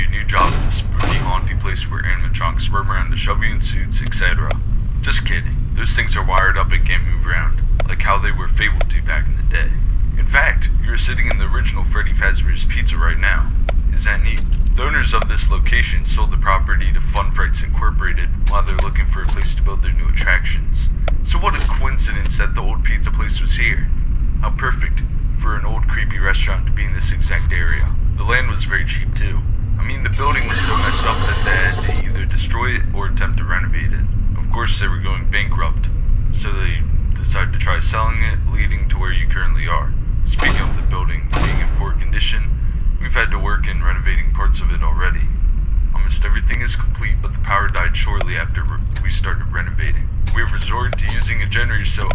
your new job at this spooky haunty place where animatronics roam around to shove you in suits, etc. Just kidding. Those things are wired up and can't move around, like how they were fabled to back in the day. In fact, you're sitting in the original Freddy Fazbear's Pizza right now. Is that neat? The owners of this location sold the property to Fun Frights Incorporated while they're looking for a place to build their new attractions. So what a coincidence that the old pizza place was here. How perfect for an old creepy restaurant to be in this exact area. The land was very cheap too. I mean, the building was so messed up that they had to either destroy it or attempt to renovate it. Of course, they were going bankrupt, so they decided to try selling it, leading to where you currently are. Speaking of the building being in poor condition, we've had to work in renovating parts of it already. Almost everything is complete, but the power died shortly after we started renovating. We've resorted to using a generator, so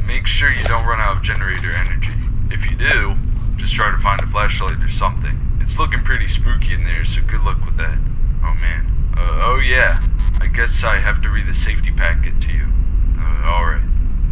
make sure you don't run out of generator energy. If you do, just try to find a flashlight or something. It's looking pretty spooky in there, so good luck with that. Oh man. Oh yeah, I guess I have to read the safety packet to you. Alright.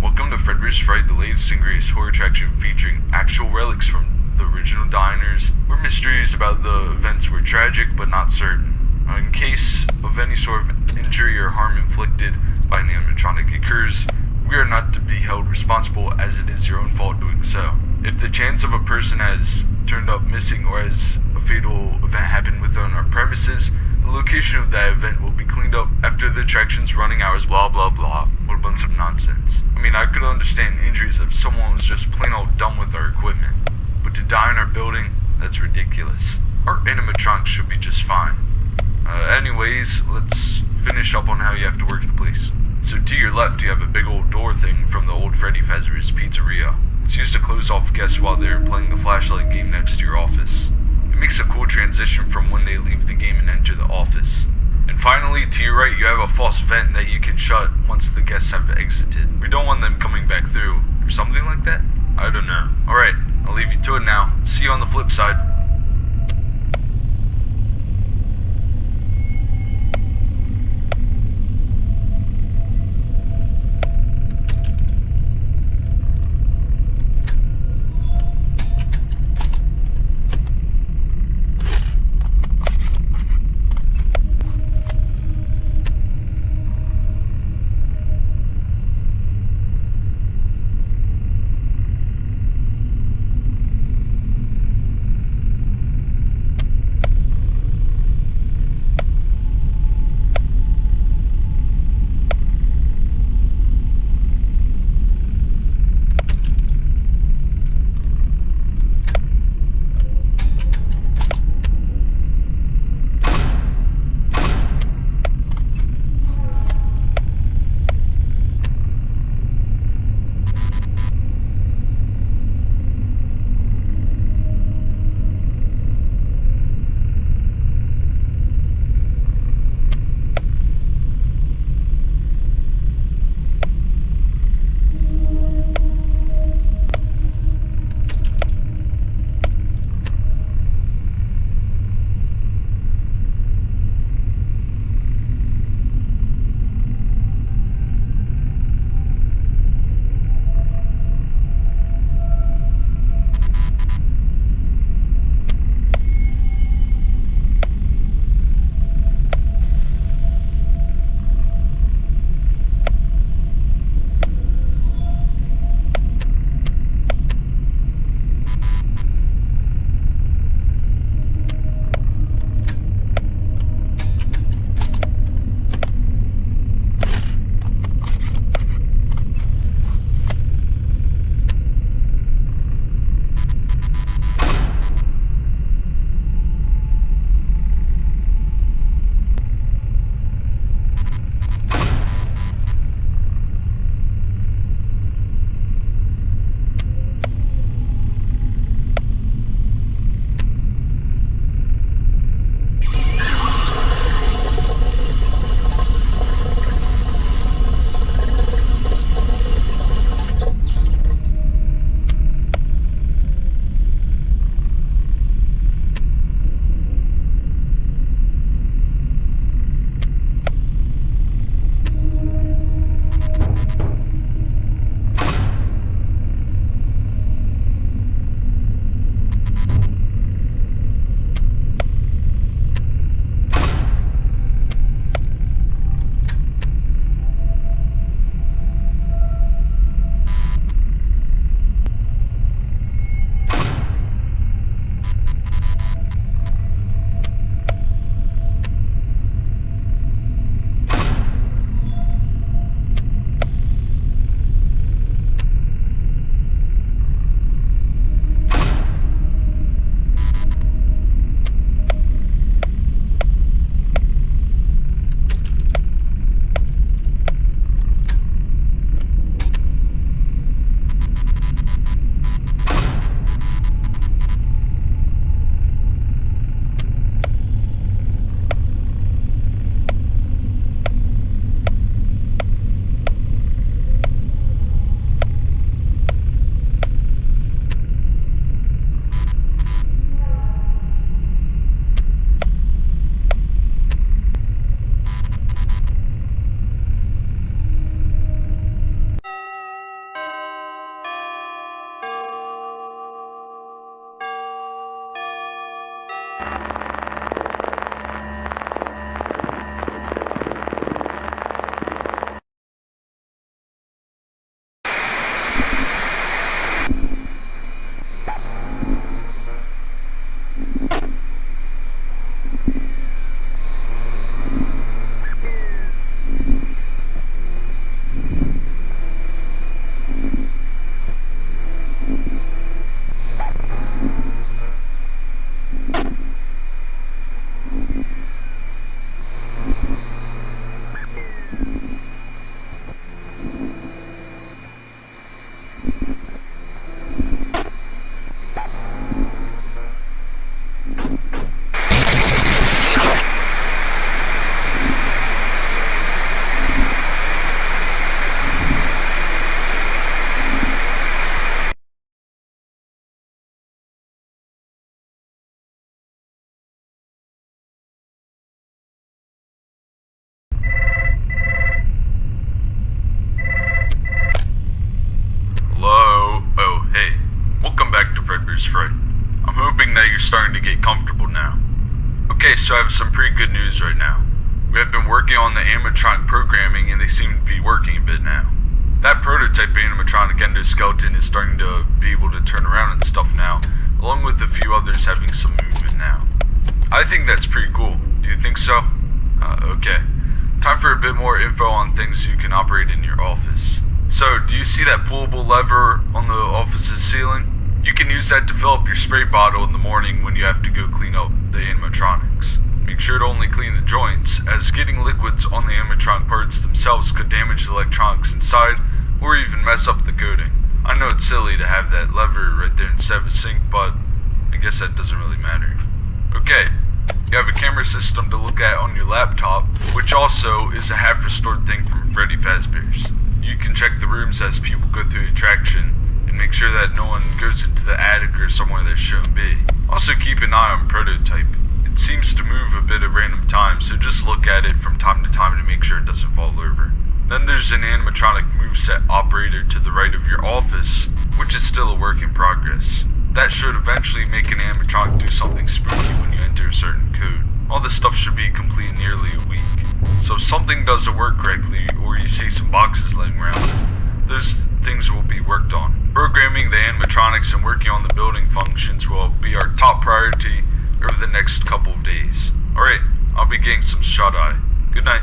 Welcome to Fredbear's Fright, the latest and greatest horror attraction featuring actual relics from the original diners, where mysteries about the events were tragic but not certain. In case of any sort of injury or harm inflicted by an animatronic occurs, we are not to be held responsible, as it is your own fault doing so. If the chance of a person has turned up missing or has a fatal event happened within our premises, the location of that event will be cleaned up after the attraction's running hours, blah blah blah. What a bunch of nonsense. I mean, I could understand injuries if someone was just plain old dumb with our equipment, but to die in our building, that's ridiculous. Our animatronics should be just fine. Anyways, let's finish up on how you have to work the place. So to your left, you have a big old door thing from the old Freddy Fazbear's Pizzeria. It's used to close off guests while they're playing the flashlight game next to your office. It makes a cool transition from when they leave the game and enter the office. And finally, to your right, you have a false vent that you can shut once the guests have exited. We don't want them coming back through, or something like that? I don't know. Alright, I'll leave you to it now. See you on the flip side. Hello? Oh, hey. Welcome back to Fredbear's Fright. I'm hoping that you're starting to get comfortable now. Okay, so I have some pretty good news right now. We have been working on the animatronic programming and they seem to be working a bit now. That prototype animatronic endoskeleton is starting to be able to turn around and stuff now, along with a few others having some movement now. I think that's pretty cool. Do you think so? Okay. Time for a bit more info on things you can operate in your office. So, do you see that pullable lever on the office's ceiling? You can use that to fill up your spray bottle in the morning when you have to go clean up the animatronics. Make sure to only clean the joints, as getting liquids on the animatronic parts themselves could damage the electronics inside, or even mess up the coating. I know it's silly to have that lever right there instead of a sink, but I guess that doesn't really matter. Okay, you have a camera system to look at on your laptop, which also is a half-restored thing from Freddy Fazbear's. You can check the rooms as people go through the attraction, and make sure that no one goes into the attic or somewhere that shouldn't be. Also keep an eye on prototype. It seems to move a bit at random times, so just look at it from time to time to make sure it doesn't fall over. Then there's an animatronic moveset operator to the right of your office, which is still a work in progress. That should eventually make an animatronic do something spooky when you enter a certain code. All this stuff should be complete in nearly a week. So if something doesn't work correctly, or you see some boxes laying around, those things will be worked on. Programming the animatronics and working on the building functions will be our top priority over the next couple of days. Alright, I'll be getting some shut-eye. Good night.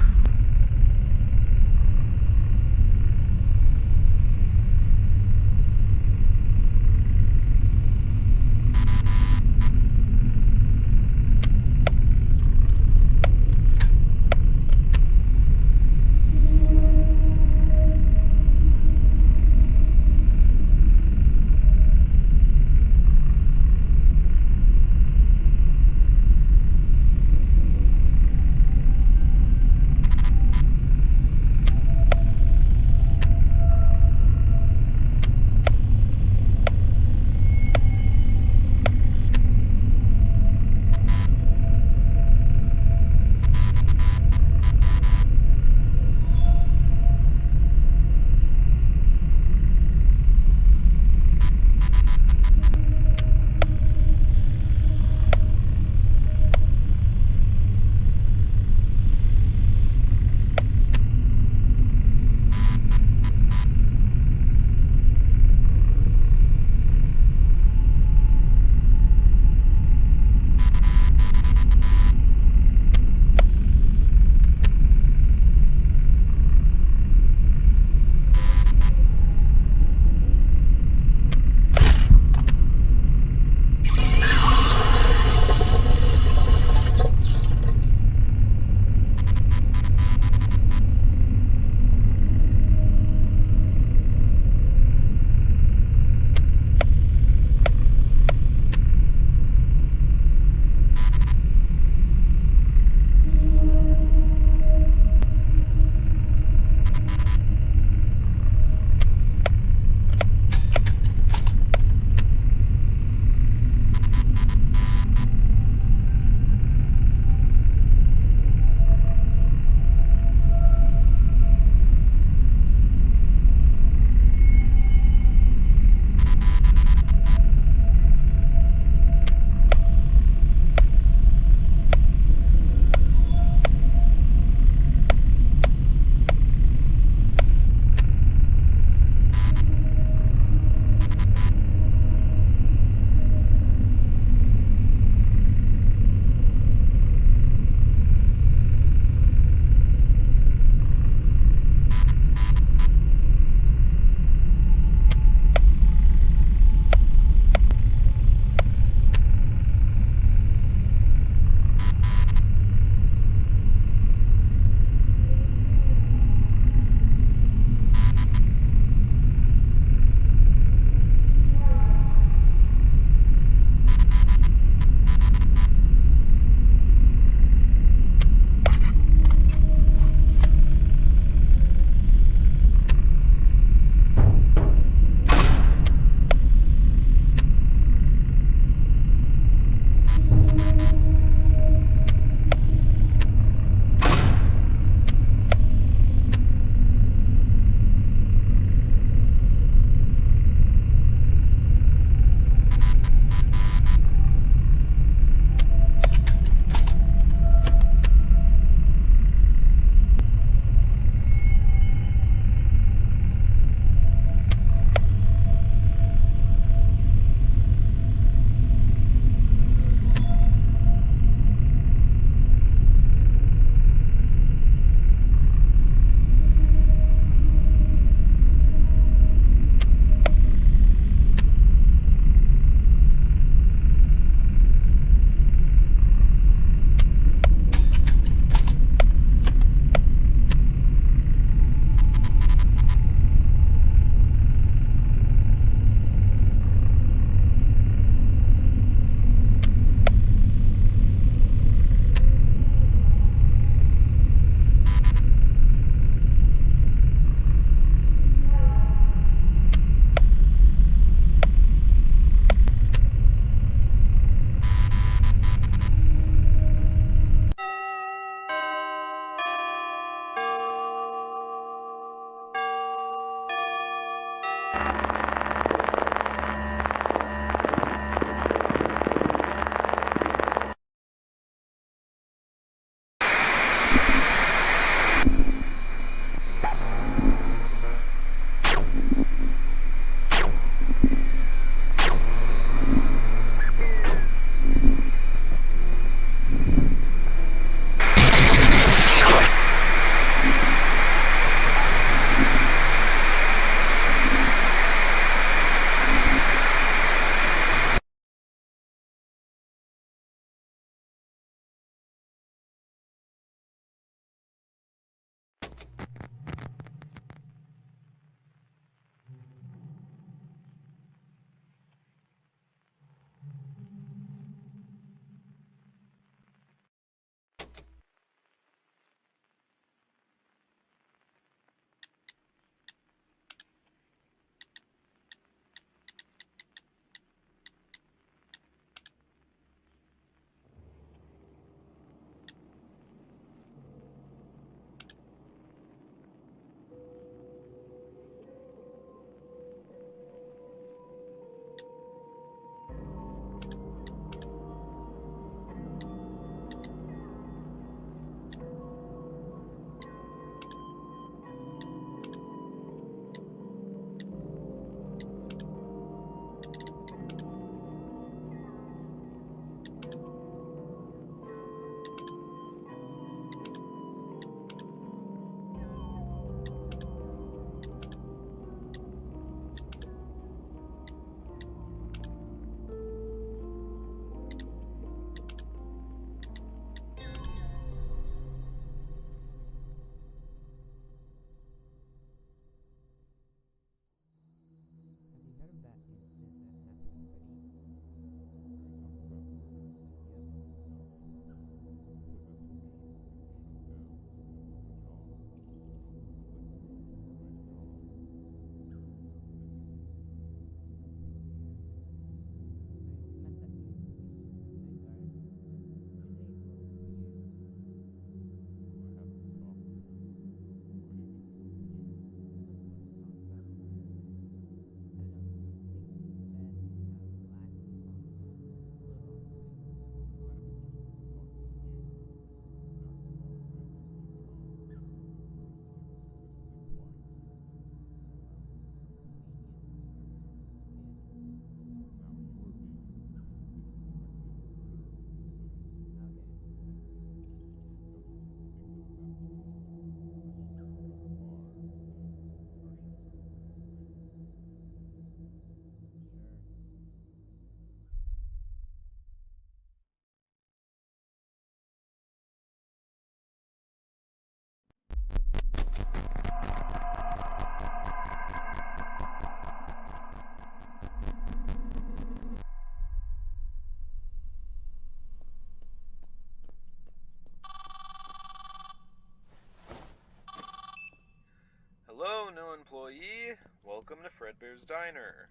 welcome to Fredbear's Diner.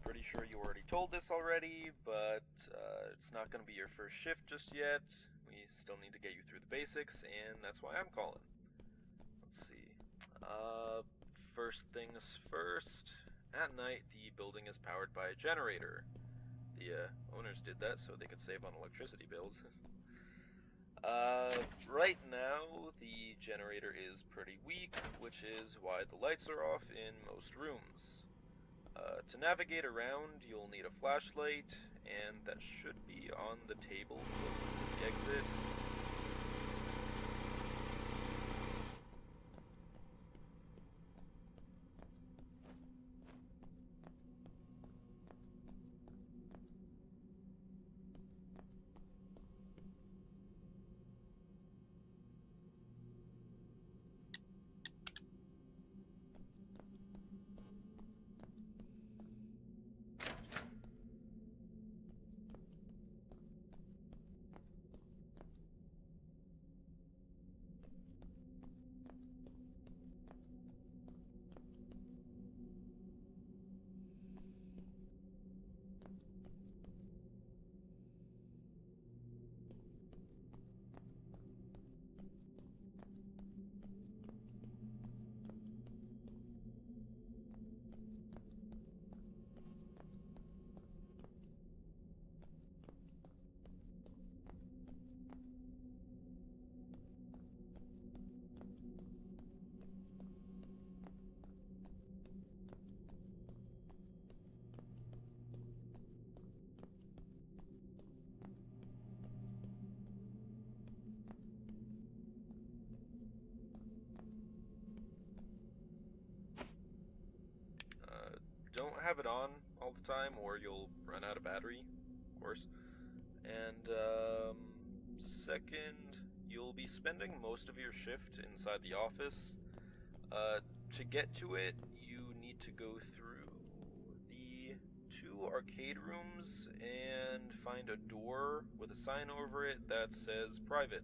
Pretty sure you already told this already, but it's not going to be your first shift just yet. We still need to get you through the basics, and that's why I'm calling. Let's see. First things first. At night, the building is powered by a generator. The owners did that so they could save on electricity bills. Right now, the generator is pretty weak, which is why the lights are off in most rooms. To navigate around, you'll need a flashlight, and that should be on the table closest to the exit. Don't have it on all the time or you'll run out of battery, of course. And second, you'll be spending most of your shift inside the office. To get to it, you need to go through the 2 arcade rooms and find a door with a sign over it that says private.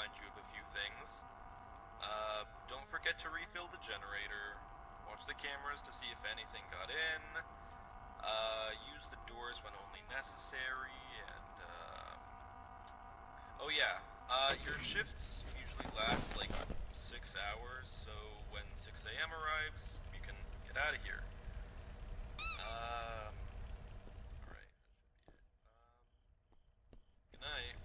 remind you of a few things. Don't forget to refill the generator. Watch the cameras to see if anything got in. Use the doors when only necessary, and, oh yeah, your shifts usually last like 6 hours, so when 6 a.m. arrives, you can get out of here. Alright, that should be it. Good night.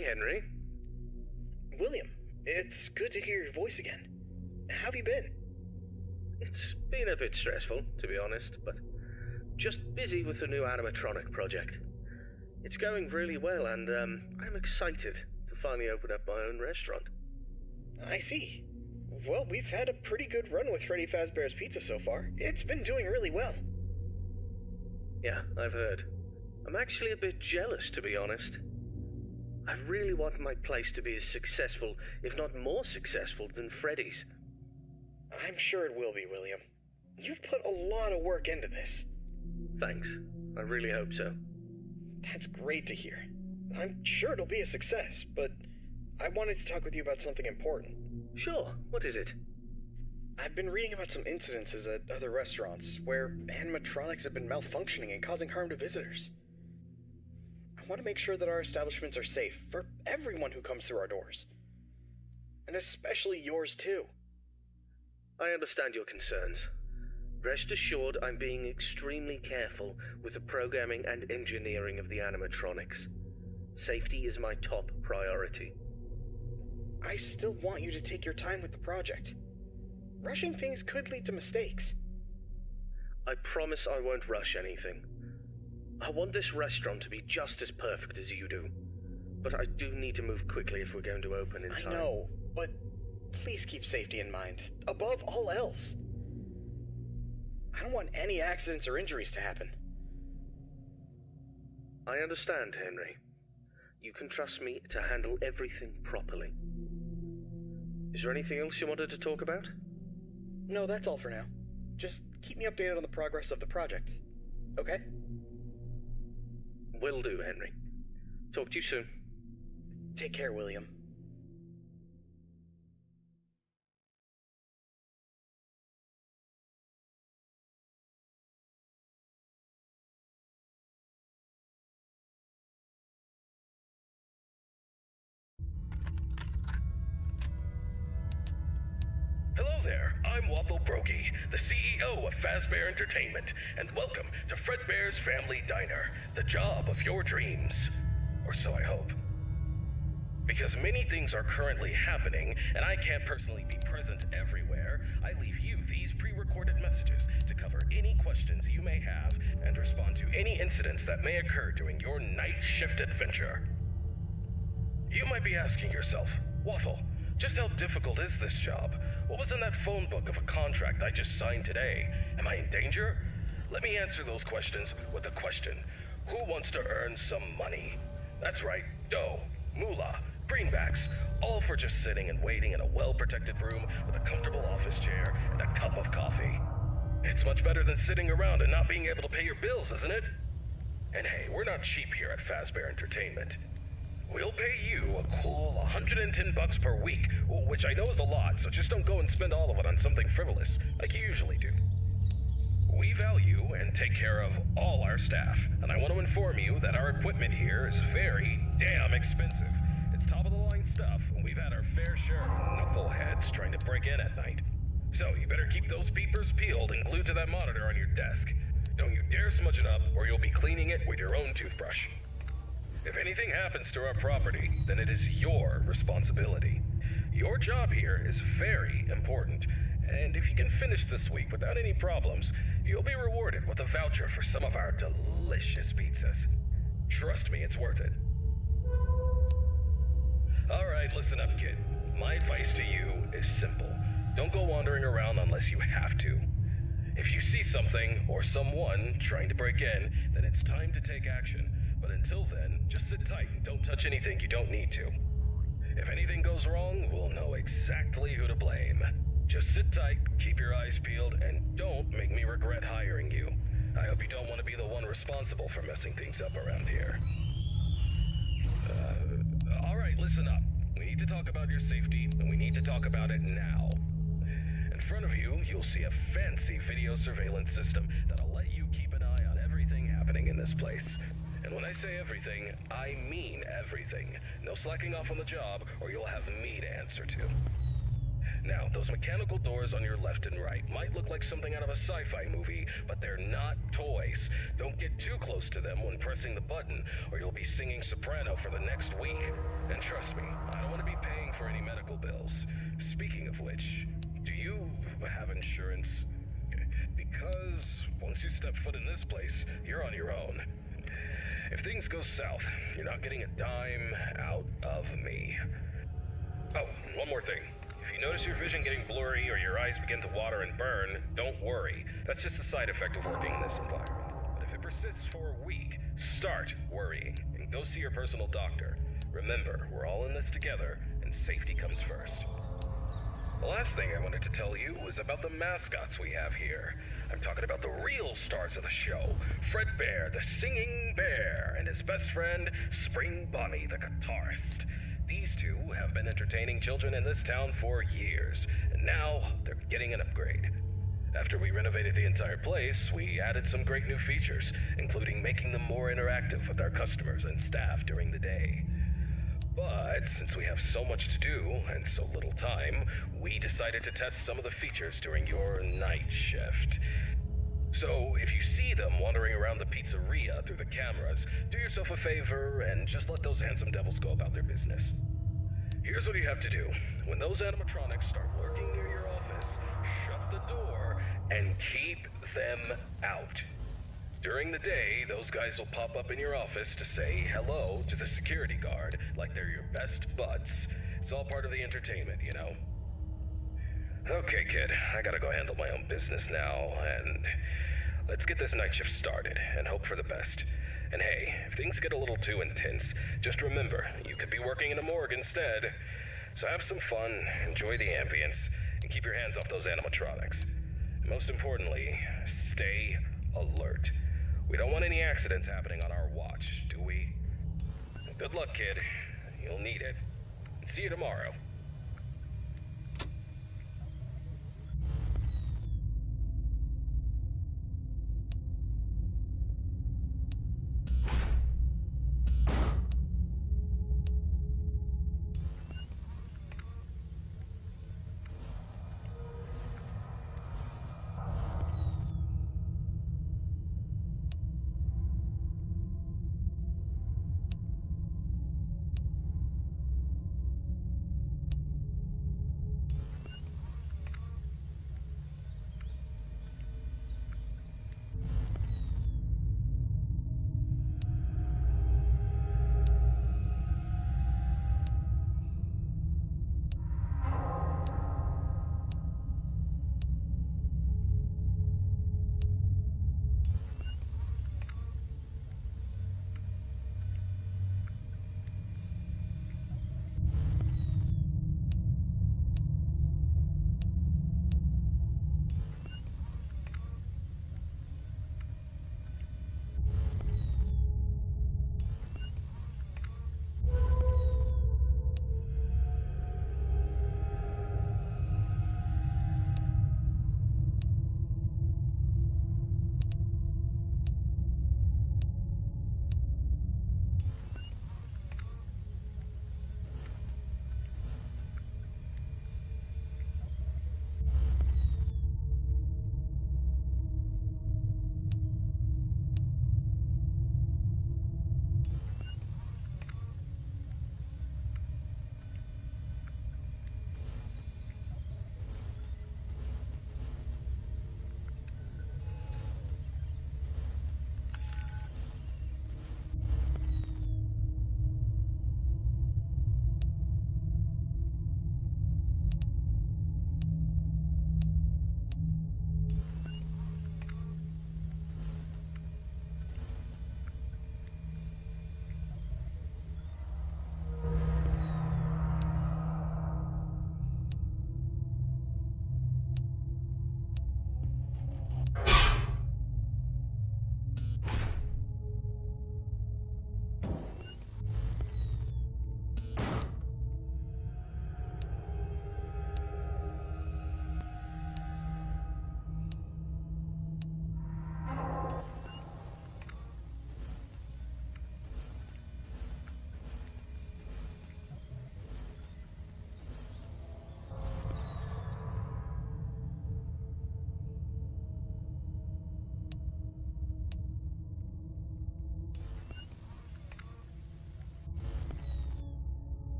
Hey, Henry. William, it's good to hear your voice again. How have you been? It's been a bit stressful, to be honest, but just busy with the new animatronic project. It's going really well, and I'm excited to finally open up my own restaurant. I see. Well, we've had a pretty good run with Freddy Fazbear's Pizza so far. It's been doing really well. Yeah, I've heard. I'm actually a bit jealous, to be honest. I really want my place to be as successful, if not more successful, than Freddy's. I'm sure it will be, William. You've put a lot of work into this. Thanks. I really hope so. That's great to hear. I'm sure it'll be a success, but I wanted to talk with you about something important. Sure, what is it? I've been reading about some incidences at other restaurants where animatronics have been malfunctioning and causing harm to visitors. I want to make sure that our establishments are safe for everyone who comes through our doors. And especially yours too. I understand your concerns. Rest assured I'm being extremely careful with the programming and engineering of the animatronics. Safety is my top priority. I still want you to take your time with the project. Rushing things could lead to mistakes. I promise I won't rush anything. I want this restaurant to be just as perfect as you do. But I do need to move quickly if we're going to open in time. I know, but please keep safety in mind, above all else. I don't want any accidents or injuries to happen. I understand, Henry. You can trust me to handle everything properly. Is there anything else you wanted to talk about? No, that's all for now. Just keep me updated on the progress of the project. Okay? Will do, Henry. Talk to you soon. Take care, William. Hello there, I'm Waffle Brokey, the CEO of Fazbear Entertainment, and welcome to Fredbear's Family Diner, the job of your dreams. Or so I hope. Because many things are currently happening, and I can't personally be present everywhere, I leave you these pre-recorded messages to cover any questions you may have and respond to any incidents that may occur during your night shift adventure. You might be asking yourself, Waffle, just how difficult is this job? What was in that phone book of a contract I just signed today? Am I in danger? Let me answer those questions with a question. Who wants to earn some money? That's right, dough, moolah, greenbacks, all for just sitting and waiting in a well-protected room with a comfortable office chair and a cup of coffee. It's much better than sitting around and not being able to pay your bills, isn't it? And hey, we're not cheap here at Fazbear Entertainment. We'll pay you a cool $110 per week, which I know is a lot, so just don't go and spend all of it on something frivolous, like you usually do. We value and take care of all our staff, and I want to inform you that our equipment here is very damn expensive. It's top-of-the-line stuff, and we've had our fair share of knuckleheads trying to break in at night. So you better keep those peepers peeled and glued to that monitor on your desk. Don't you dare smudge it up, or you'll be cleaning it with your own toothbrush. If anything happens to our property, then it is your responsibility. Your job here is very important, and if you can finish this week without any problems, you'll be rewarded with a voucher for some of our delicious pizzas. Trust me, it's worth it. Alright, listen up, kid. My advice to you is simple. Don't go wandering around unless you have to. If you see something or someone trying to break in, then it's time to take action. But until then, just sit tight and don't touch anything you don't need to. If anything goes wrong, we'll know exactly who to blame. Just sit tight, keep your eyes peeled, and don't make me regret hiring you. I hope you don't want to be the one responsible for messing things up around here. Alright, listen up. We need to talk about your safety, and we need to talk about it now. In front of you, you'll see a fancy video surveillance system that'll let you keep an eye on everything happening in this place. And when I say everything, I mean everything. No slacking off on the job, or you'll have me to answer to. Now, those mechanical doors on your left and right might look like something out of a sci-fi movie, but they're not toys. Don't get too close to them when pressing the button, or you'll be singing soprano for the next week. And trust me, I don't want to be paying for any medical bills. Speaking of which, do you have insurance? Because once you step foot in this place, you're on your own. If things go south, you're not getting a dime out of me. Oh, one more thing. If you notice your vision getting blurry or your eyes begin to water and burn, don't worry. That's just a side effect of working in this environment. But if it persists for a week, start worrying and go see your personal doctor. Remember, we're all in this together, and safety comes first. The last thing I wanted to tell you is about the mascots we have here. I'm talking about the real stars of the show, Fredbear, the singing bear, and his best friend, Spring Bonnie, the guitarist. These two have been entertaining children in this town for years, and now they're getting an upgrade. After we renovated the entire place, we added some great new features, including making them more interactive with our customers and staff during the day. But since we have so much to do and so little time, we decided to test some of the features during your night shift. So if you see them wandering around the pizzeria through the cameras, do yourself a favor and just let those handsome devils go about their business. Here's what you have to do. When those animatronics start lurking near your office, shut the door and keep them out. During the day, those guys will pop up in your office to say hello to the security guard like they're your best buds. It's all part of the entertainment, you know? Okay, kid, I gotta go handle my own business now, and let's get this night shift started and hope for the best. And hey, if things get a little too intense, just remember, you could be working in a morgue instead. So have some fun, enjoy the ambience, and keep your hands off those animatronics. And most importantly, stay alert. We don't want any accidents happening on our watch, do we? Good luck, kid. You'll need it. See you tomorrow.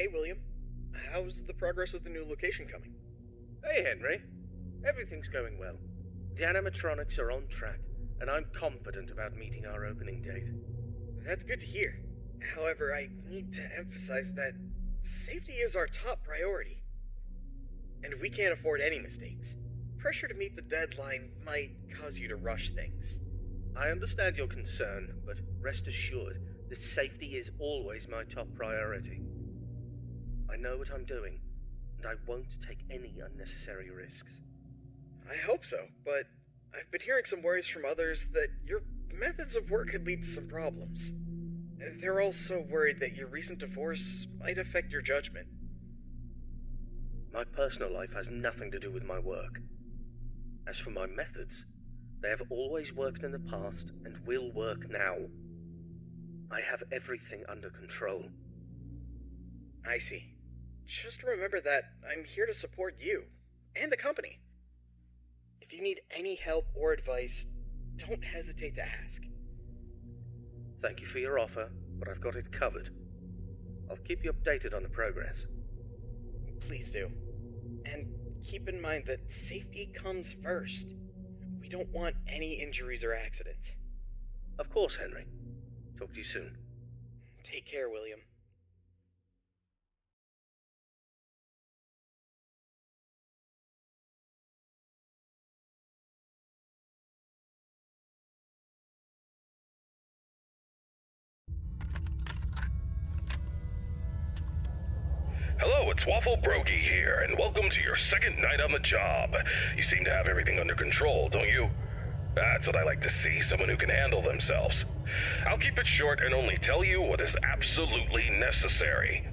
Hey, William. How's the progress with the new location coming? Hey, Henry. Everything's going well. The animatronics are on track, and I'm confident about meeting our opening date. That's good to hear. However, I need to emphasize that safety is our top priority. And we can't afford any mistakes. Pressure to meet the deadline might cause you to rush things. I understand your concern, but rest assured that safety is always my top priority. I know what I'm doing, and I won't take any unnecessary risks. I hope so, but I've been hearing some worries from others that your methods of work could lead to some problems. They're also worried that your recent divorce might affect your judgment. My personal life has nothing to do with my work. As for my methods, they have always worked in the past and will work now. I have everything under control. I see. Just remember that I'm here to support you and the company. If you need any help or advice, don't hesitate to ask. Thank you for your offer, but I've got it covered. I'll keep you updated on the progress. Please do. And keep in mind that safety comes first. We don't want any injuries or accidents. Of course, Henry. Talk to you soon. Take care, William. Hello, it's Waffle Brokey here, and welcome to your second night on the job. You seem to have everything under control, don't you? That's what I like to see, someone who can handle themselves. I'll keep it short and only tell you what is absolutely necessary.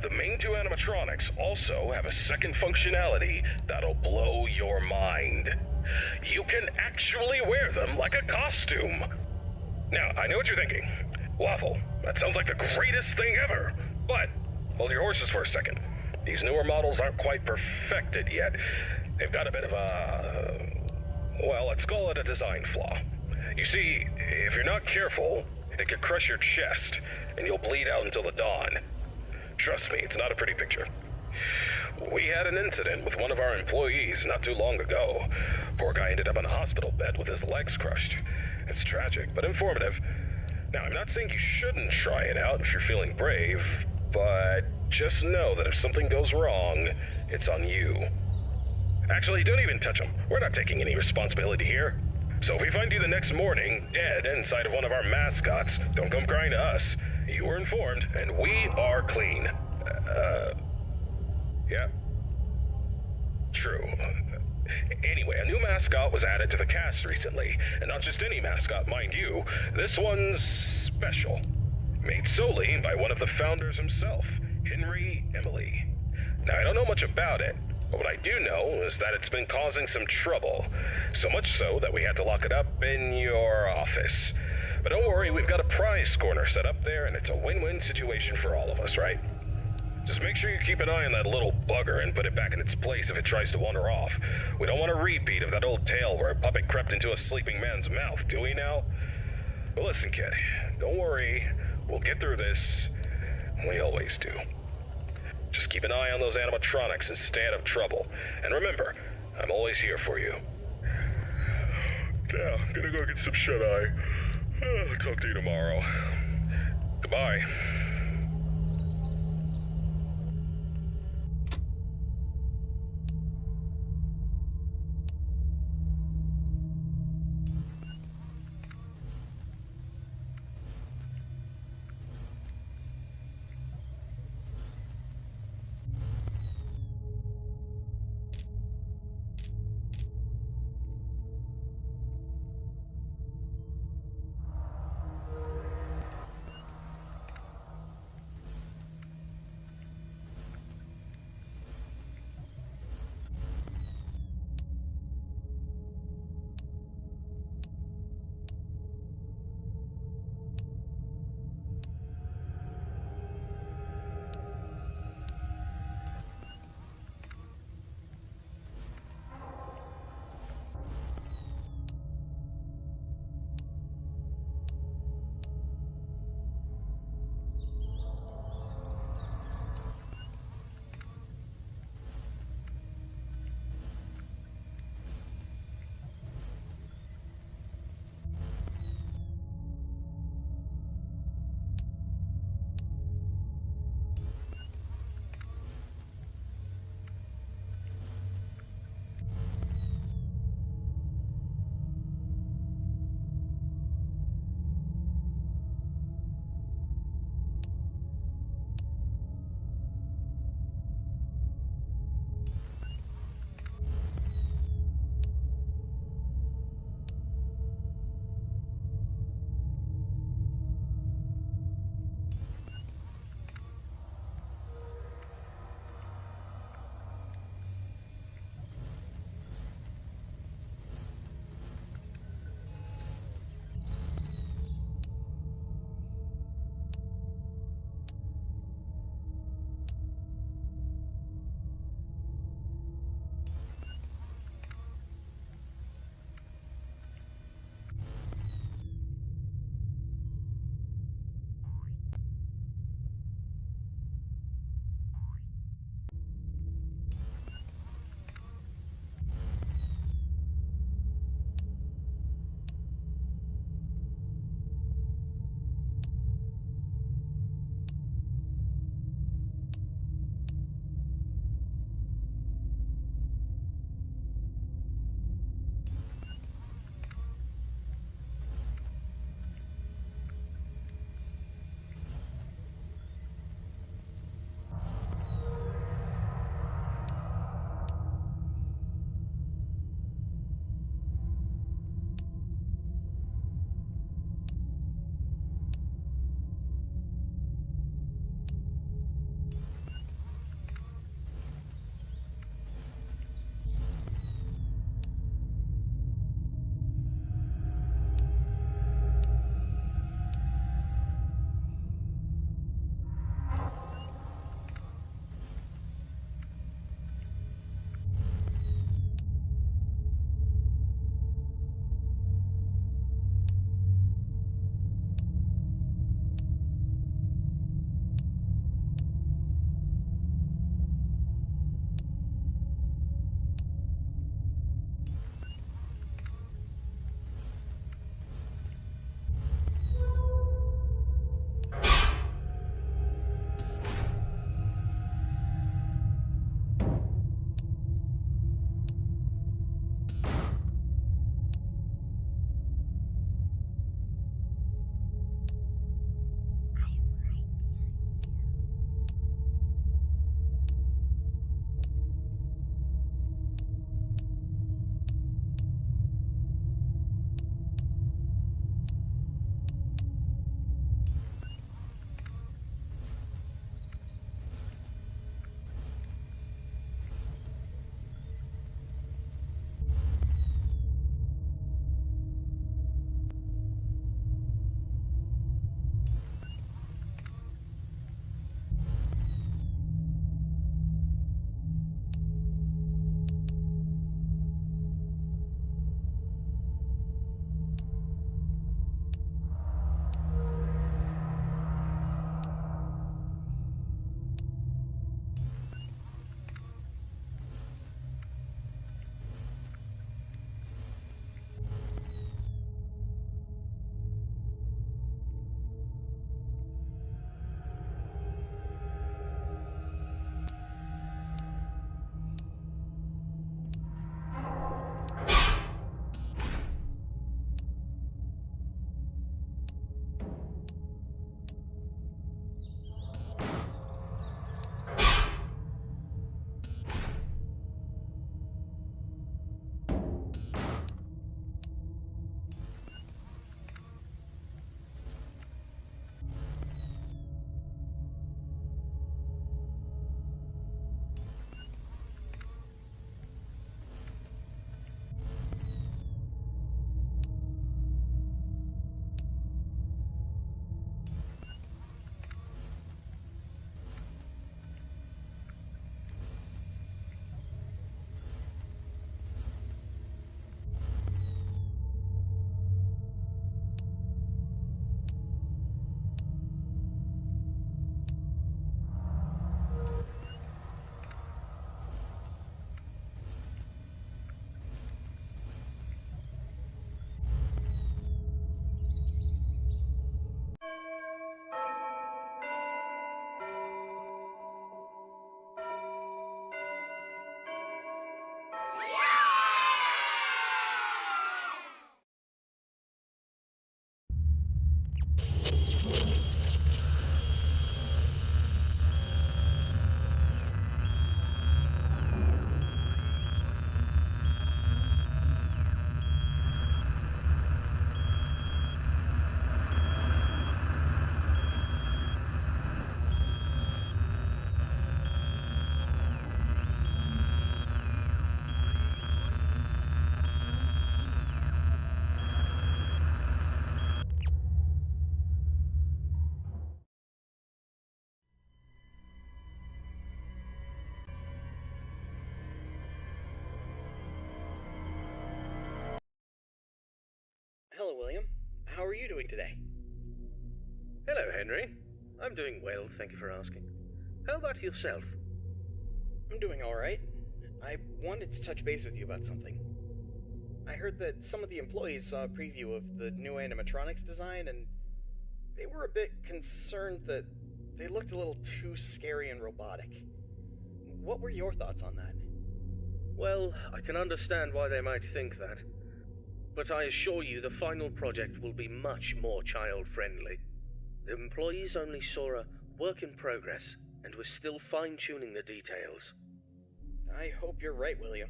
The main two animatronics also have a second functionality that'll blow your mind. You can actually wear them like a costume. Now, I know what you're thinking. Waffle, that sounds like the greatest thing ever. But hold your horses for a second. These newer models aren't quite perfected yet. They've got a bit of a... well, let's call it a design flaw. You see, if you're not careful, they could crush your chest, and you'll bleed out until the dawn. Trust me, it's not a pretty picture. We had an incident with one of our employees not too long ago. Poor guy ended up in a hospital bed with his legs crushed. It's tragic, but informative. Now, I'm not saying you shouldn't try it out if you're feeling brave, but just know that if something goes wrong, it's on you. Actually, don't even touch them. We're not taking any responsibility here. So if we find you the next morning, dead inside of one of our mascots, don't come crying to us. You were informed, and we are clean. Yeah. True. Anyway, a new mascot was added to the cast recently. And not just any mascot, mind you. This one's special. Made solely by one of the founders himself, Henry Emily. Now, I don't know much about it, but what I do know is that it's been causing some trouble. So much so that we had to lock it up in your office. But don't worry, we've got a prize corner set up there, and it's a win-win situation for all of us, right? Just make sure you keep an eye on that little bugger and put it back in its place if it tries to wander off. We don't want a repeat of that old tale where a puppet crept into a sleeping man's mouth, do we now? But listen, kid, don't worry. We'll get through this. We always do. Just keep an eye on those animatronics and stay out of trouble. And remember, I'm always here for you. Now, gonna go get some shut-eye. I'll talk to you tomorrow. Goodbye. Hello, William. How are you doing today? Hello, Henry. I'm doing well, thank you for asking. How about yourself? I'm doing alright. I wanted to touch base with you about something. I heard that some of the employees saw a preview of the new animatronics design, and they were a bit concerned that they looked a little too scary and robotic. What were your thoughts on that? Well, I can understand why they might think that. But I assure you the final project will be much more child-friendly. The employees only saw a work in progress, and we're still fine-tuning the details. I hope you're right, William.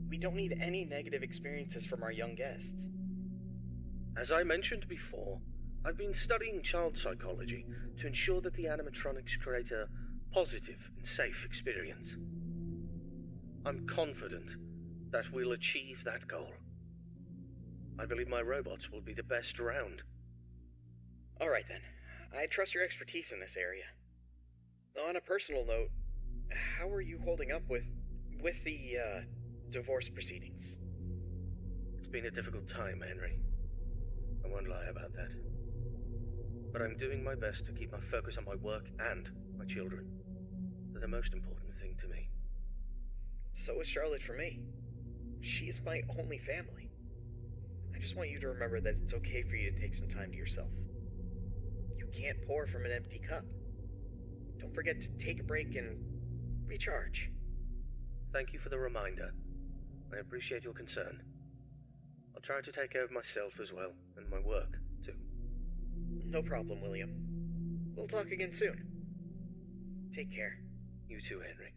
We don't need any negative experiences from our young guests. As I mentioned before, I've been studying child psychology to ensure that the animatronics create a positive and safe experience. I'm confident that we'll achieve that goal. I believe my robots will be the best around. Alright then. I trust your expertise in this area. On a personal note, how are you holding up with the divorce proceedings? It's been a difficult time, Henry. I won't lie about that. But I'm doing my best to keep my focus on my work and my children. They're the most important thing to me. So is Charlotte for me. She's my only family. I just want you to remember that it's okay for you to take some time to yourself. You can't pour from an empty cup. Don't forget to take a break and recharge. Thank you for the reminder. I appreciate your concern. I'll try to take care of myself as well, and my work, too. No problem, William. We'll talk again soon. Take care. You too, Henry.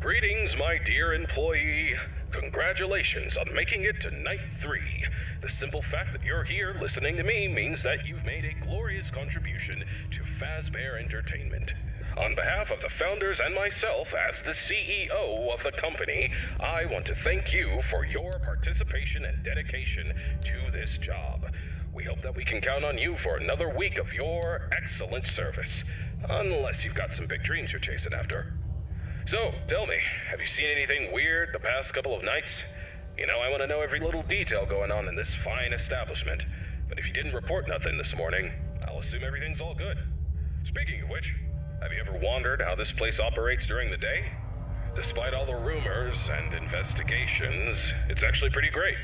Greetings, my dear employee. Congratulations on making it to night 3. The simple fact that you're here listening to me means that you've made a glorious contribution to fazbear Entertainment. On behalf of the founders and myself as the CEO of the company, I want to thank you for your participation and dedication to this job. We hope that we can count on you for another week of your excellent service. Unless you've got some big dreams you're chasing after. So, tell me, have you seen anything weird the past couple of nights? You know, I want to know every little detail going on in this fine establishment. But if you didn't report nothing this morning, I'll assume everything's all good. Speaking of which, have you ever wondered how this place operates during the day? Despite all the rumors and investigations, it's actually pretty great.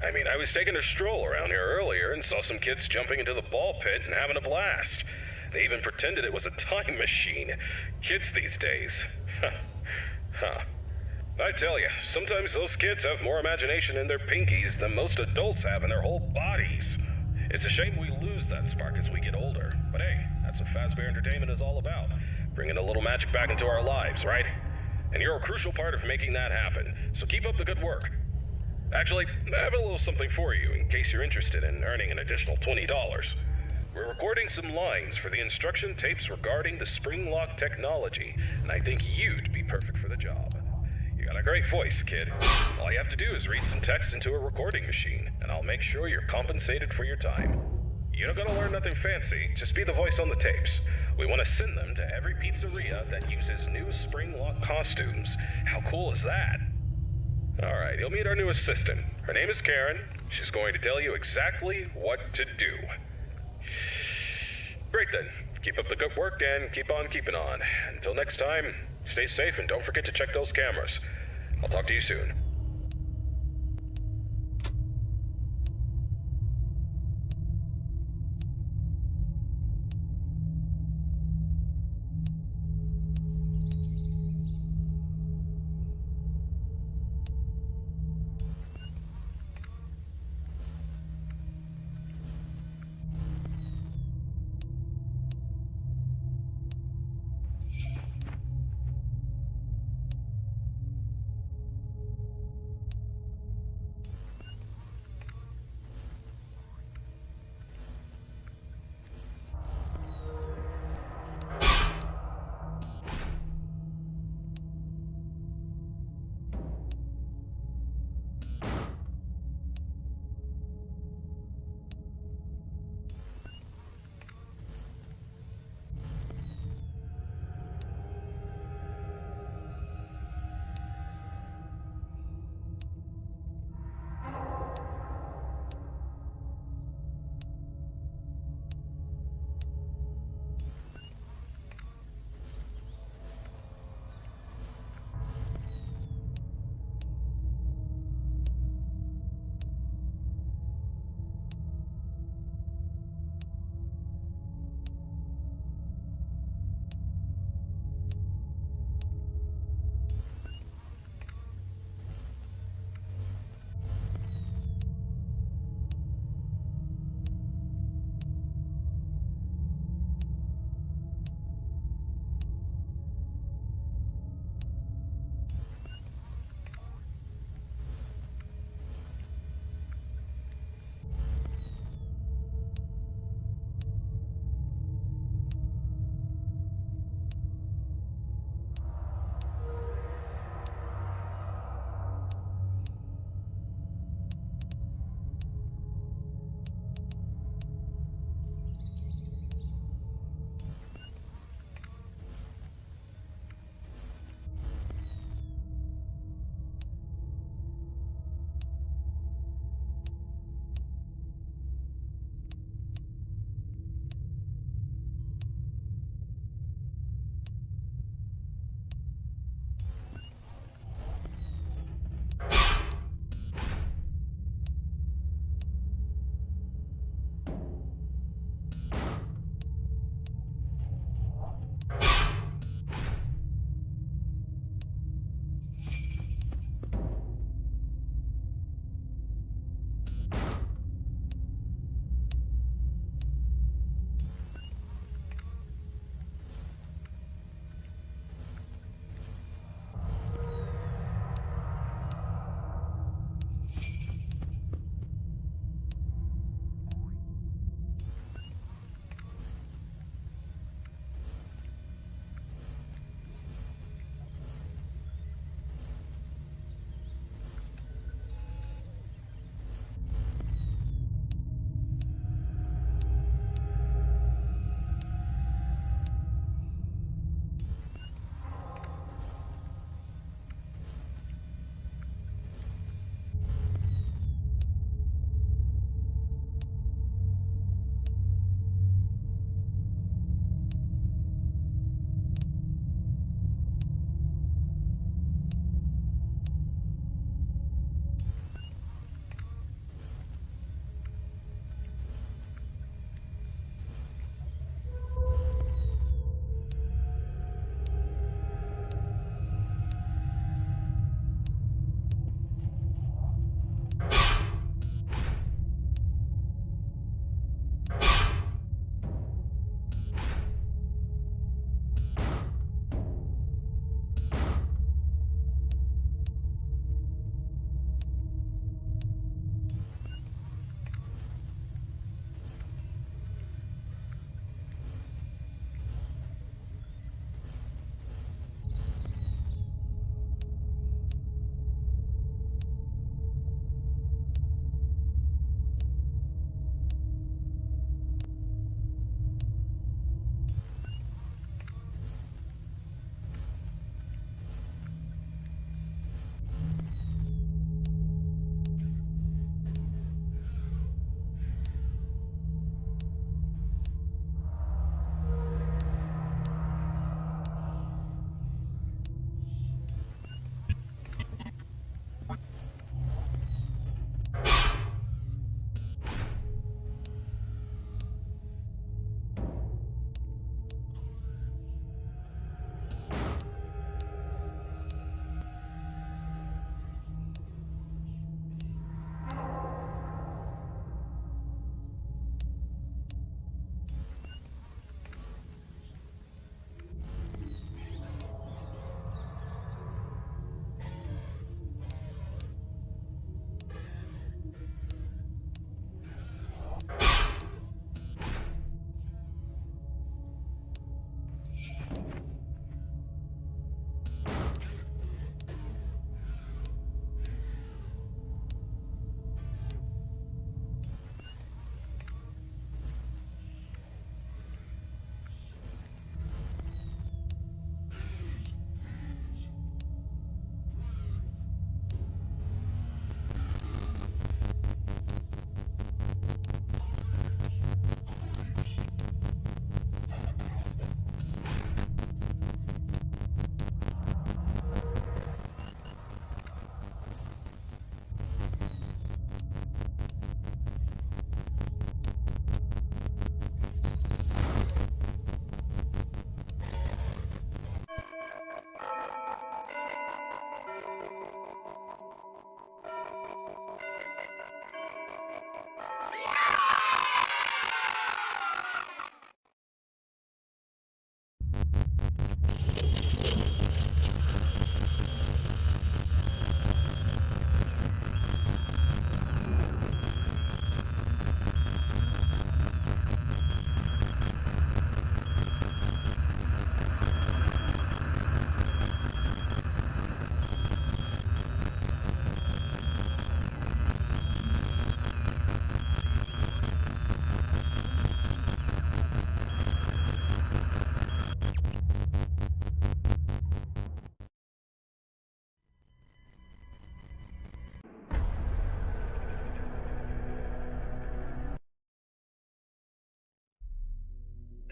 I mean, I was taking a stroll around here earlier and saw some kids jumping into the ball pit and having a blast. They even pretended it was a time machine. Kids these days. Huh. I tell you, sometimes those kids have more imagination in their pinkies than most adults have in their whole bodies. It's a shame we lose that spark as we get older. But hey, that's what Fazbear Entertainment is all about. Bringing a little magic back into our lives, right? And you're a crucial part of making that happen, so keep up the good work. Actually, I have a little something for you in case you're interested in earning an additional $20. We're recording some lines for the instruction tapes regarding the spring lock technology, and I think you'd be perfect for the job. You got a great voice, kid. All you have to do is read some text into a recording machine, and I'll make sure you're compensated for your time. You don't gotta learn nothing fancy, just be the voice on the tapes. We want to send them to every pizzeria that uses new spring lock costumes. How cool is that? Alright, you'll meet our new assistant. Her name is Karen. She's going to tell you exactly what to do. Great then. Keep up the good work and keep on keeping on. Until next time, stay safe and don't forget to check those cameras. I'll talk to you soon.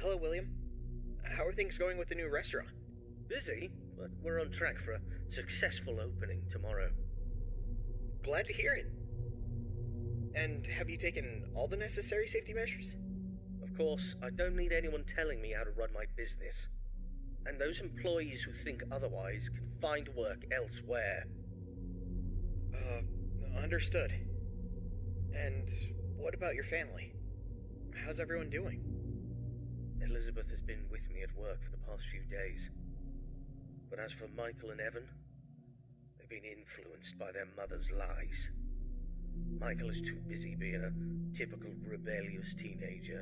Hello, William. How are things going with the new restaurant? Busy, but we're on track for a successful opening tomorrow. Glad to hear it. And have you taken all the necessary safety measures? Of course, I don't need anyone telling me how to run my business. And those employees who think otherwise can find work elsewhere. Understood. And what about your family? How's everyone doing? Elizabeth has been with me at work for the past few days. But as for Michael and Evan, they've been influenced by their mother's lies. Michael is too busy being a typical rebellious teenager,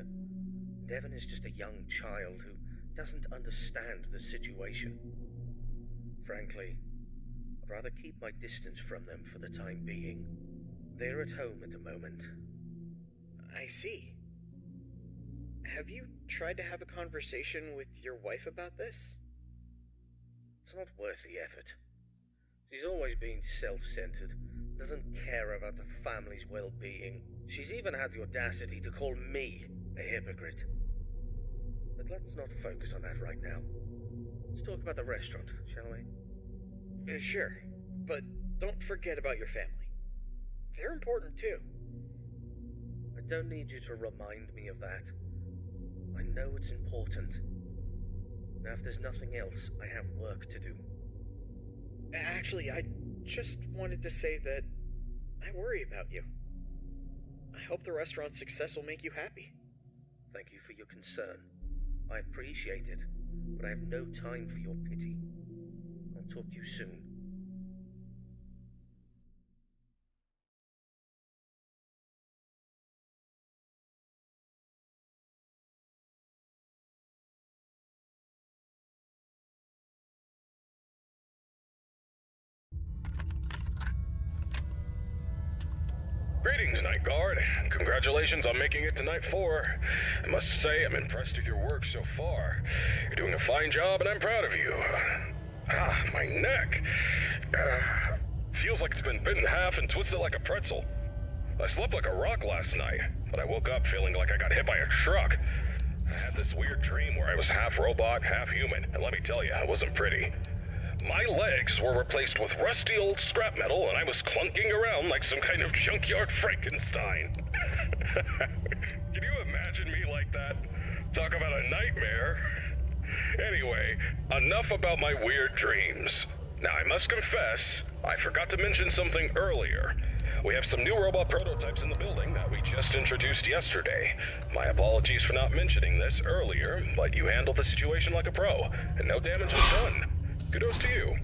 and Evan is just a young child who doesn't understand the situation. Frankly, I'd rather keep my distance from them for the time being. They're at home at the moment. I see. Have you tried to have a conversation with your wife about this? It's not worth the effort. She's always been self-centered, doesn't care about the family's well-being. She's even had the audacity to call me a hypocrite. But let's not focus on that right now. Let's talk about the restaurant, shall we? Sure, but don't forget about your family. They're important too. I don't need you to remind me of that. I know it's important. Now, if there's nothing else, I have work to do. Actually, I just wanted to say that I worry about you. I hope the restaurant's success will make you happy. Thank you for your concern. I appreciate it, but I have no time for your pity. I'll talk to you soon. Greetings, Night Guard. Congratulations on making it to Night 4. I must say, I'm impressed with your work so far. You're doing a fine job, and I'm proud of you. My neck. Feels like it's been bitten in half and twisted like a pretzel. I slept like a rock last night, but I woke up feeling like I got hit by a truck. I had this weird dream where I was half robot, half human, and let me tell you, it wasn't pretty. My legs were replaced with rusty old scrap metal, and I was clunking around like some kind of junkyard Frankenstein. Can you imagine me like that? Talk about a nightmare. Anyway, enough about my weird dreams. Now, I must confess, I forgot to mention something earlier. We have some new robot prototypes in the building that we just introduced yesterday. My apologies for not mentioning this earlier, but you handled the situation like a pro, and no damage was done. Kudos to you.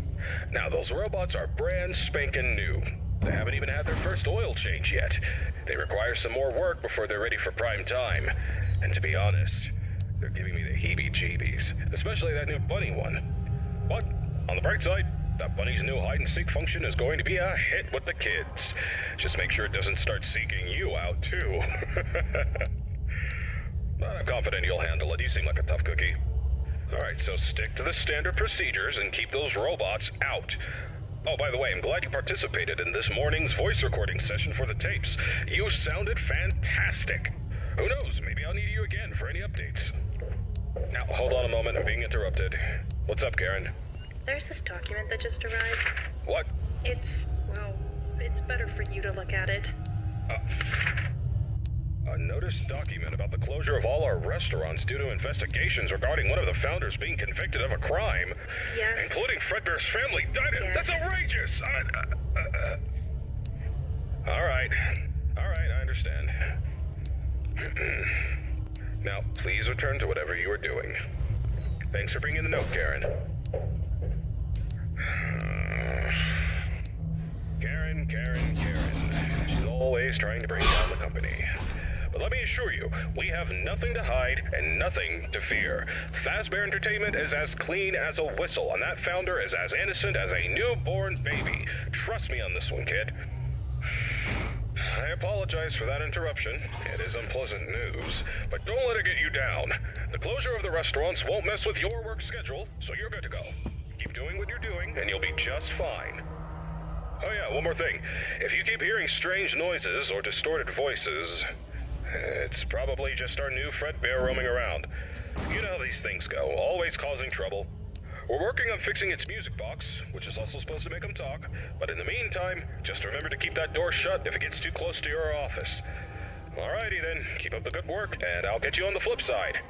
Now, those robots are brand spanking new. They haven't even had their first oil change yet. They require some more work before they're ready for prime time. And to be honest, they're giving me the heebie-jeebies, especially that new bunny one. But, on the bright side, that bunny's new hide-and-seek function is going to be a hit with the kids. Just make sure it doesn't start seeking you out, too. But I'm confident you'll handle it. You seem like a tough cookie. Alright, so stick to the standard procedures and keep those robots out. Oh, by the way, I'm glad you participated in this morning's voice recording session for the tapes. You sounded fantastic. Who knows, maybe I'll need you again for any updates. Now, hold on a moment, I'm being interrupted. What's up, Karen? There's this document that just arrived. What? It's better for you to look at it. A notice document about the closure of all our restaurants due to investigations regarding one of the founders being convicted of a crime. Yes. Including Fredbear's family diner. Yes. That's outrageous! Alright, I understand. Now, please return to whatever you are doing. Thanks for bringing the note, Karen. Karen. She's always trying to bring down the company. But let me assure you, we have nothing to hide and nothing to fear. Fazbear Entertainment is as clean as a whistle, and that founder is as innocent as a newborn baby. Trust me on this one, kid. I apologize for that interruption. It is unpleasant news, but don't let it get you down. The closure of the restaurants won't mess with your work schedule, so you're good to go. Keep doing what you're doing, and you'll be just fine. Oh yeah, one more thing. If you keep hearing strange noises or distorted voices, It's probably just our new fredbear roaming around. You know how these things go, always causing trouble. We're working on fixing its music box, which is also supposed to make them talk, but in the meantime, just remember to keep that door shut if it gets too close to your office. Alrighty then, keep up the good work, and I'll get you on the flip side.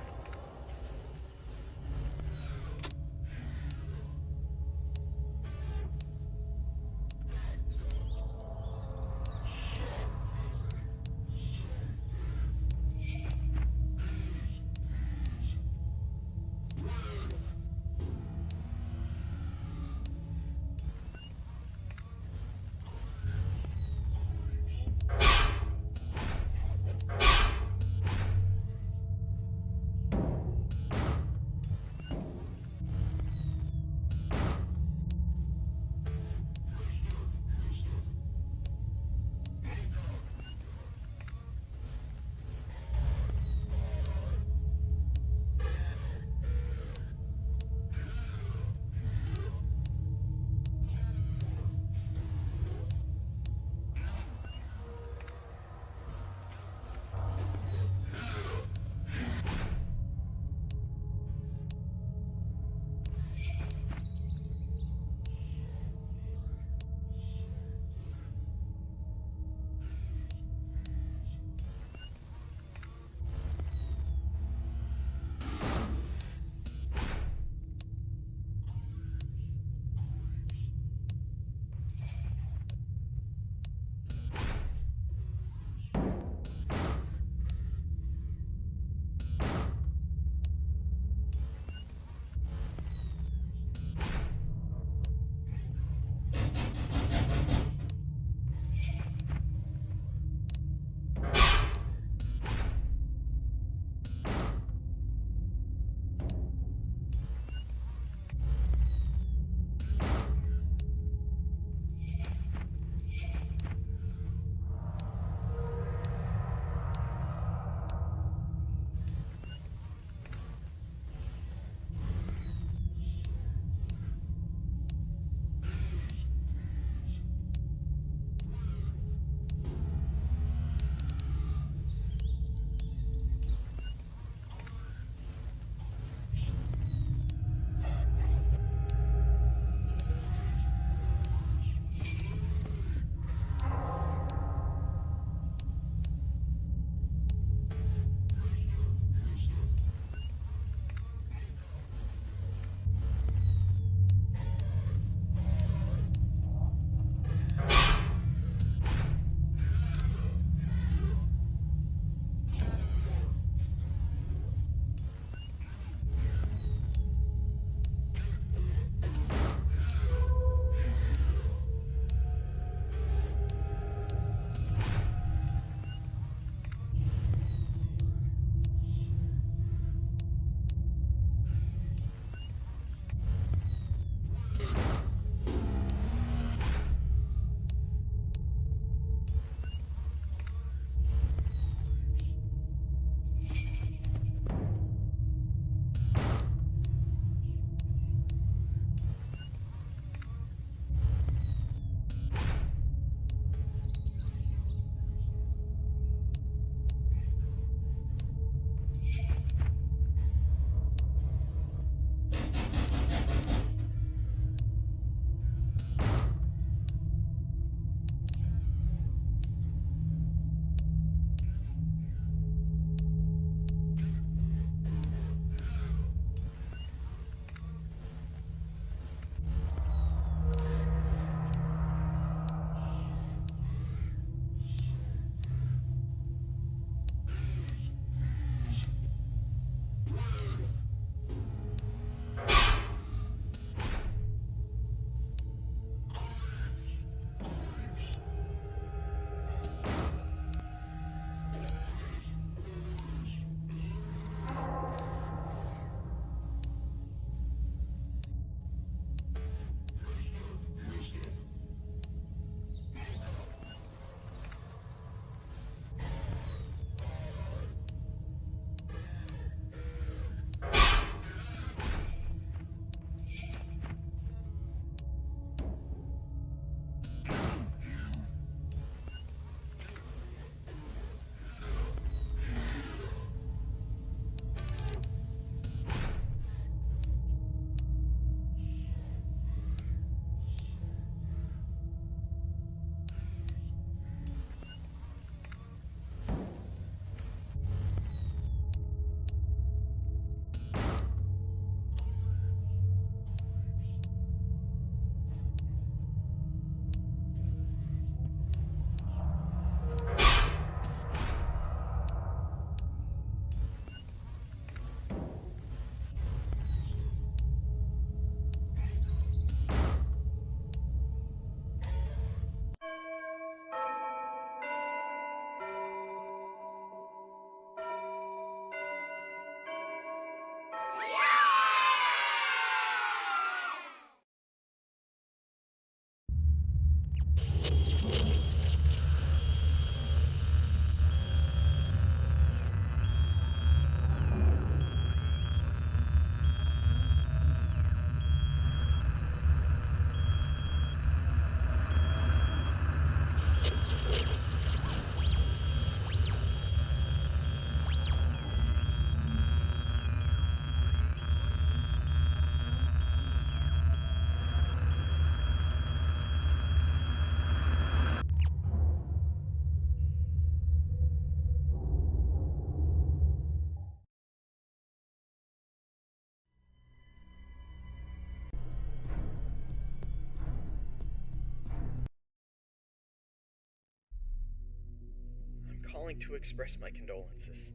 calling to express my condolences.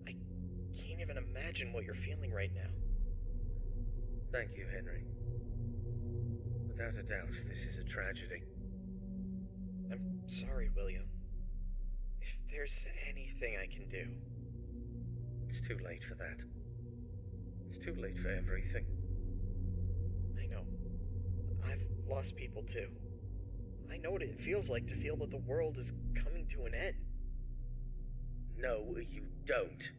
I can't even imagine what you're feeling right now. Thank you, Henry. Without a doubt, this is a tragedy. I'm sorry, William. If there's anything I can do... It's too late for that. It's too late for everything. I know. I've lost people too. I know what it feels like to feel that the world is coming to an end. No, you don't.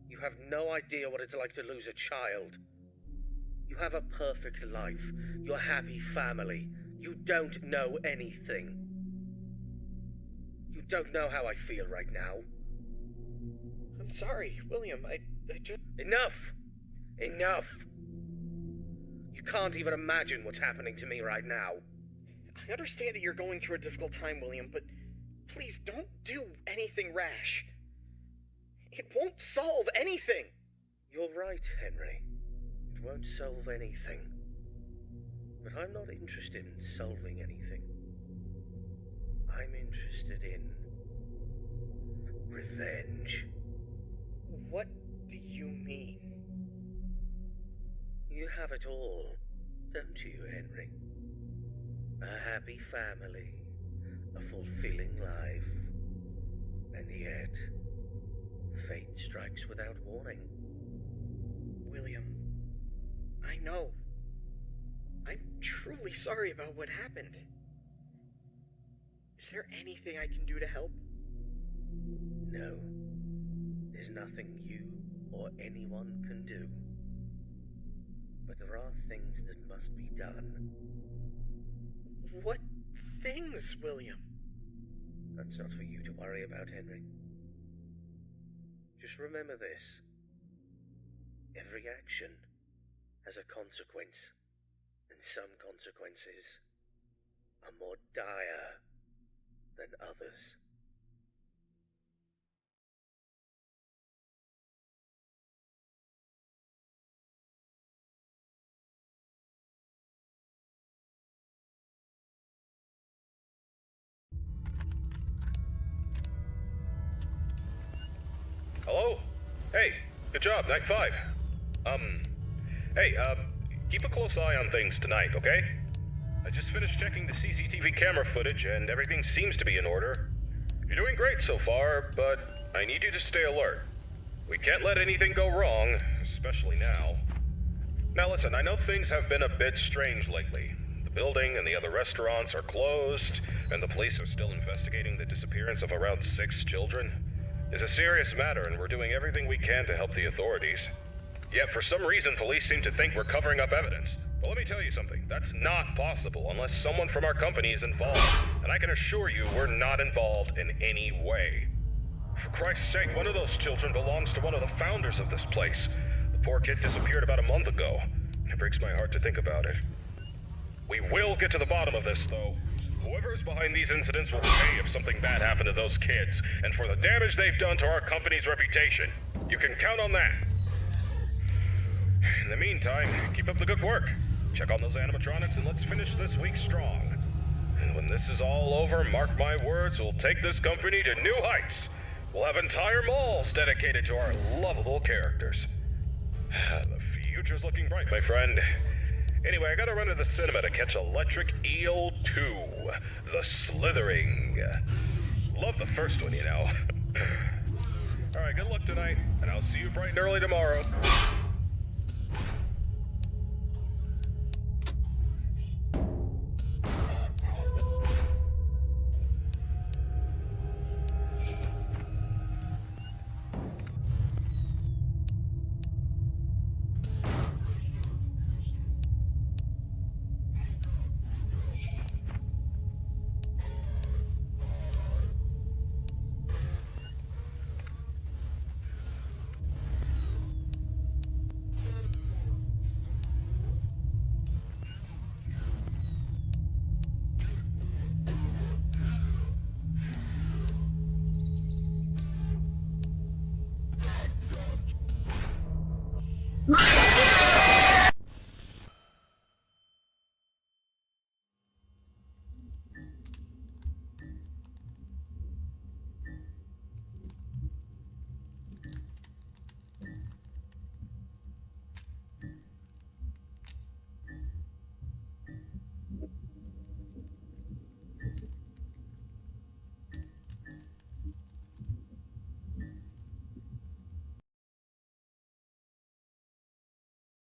You have no idea what it's like to lose a child. You have a perfect life. You're a happy family. You don't know anything. You don't know how I feel right now. I'm sorry, William. I just... Enough! Enough! You can't even imagine what's happening to me right now. I understand that you're going through a difficult time, William, but please don't do anything rash. It won't solve anything. You're right, Henry. It won't solve anything. But I'm not interested in solving anything. I'm interested in revenge. What do you mean? You have it all, don't you, Henry? A happy family, a fulfilling life, and yet, fate strikes without warning. William, I know. I'm truly sorry about what happened. Is there anything I can do to help? No, there's nothing you or anyone can do. But there are things that must be done. What things, William? That's not for you to worry about, Henry. Just remember this. Every action has a consequence, and some consequences are more dire than others. Hello? Hey, good job, Night 5. Keep a close eye on things tonight, okay? I just finished checking the CCTV camera footage and everything seems to be in order. You're doing great so far, but I need you to stay alert. We can't let anything go wrong, especially now. Now listen, I know things have been a bit strange lately. The building and the other restaurants are closed, and the police are still investigating the disappearance of around 6 children. It's a serious matter, and we're doing everything we can to help the authorities. Yet for some reason, police seem to think we're covering up evidence. But let me tell you something, that's not possible unless someone from our company is involved. And I can assure you we're not involved in any way. For Christ's sake, one of those children belongs to one of the founders of this place. The poor kid disappeared about a month ago. It breaks my heart to think about it. We will get to the bottom of this, though. Whoever is behind these incidents will pay if something bad happened to those kids, and for the damage they've done to our company's reputation. You can count on that. In the meantime, keep up the good work. Check on those animatronics and let's finish this week strong. And when this is all over, mark my words, we'll take this company to new heights. We'll have entire malls dedicated to our lovable characters. The future's looking bright, my friend. Anyway, I gotta run to the cinema to catch Electric Eel 2, The Slithering. Love the first one, you know. Alright, good luck tonight, and I'll see you bright and early tomorrow.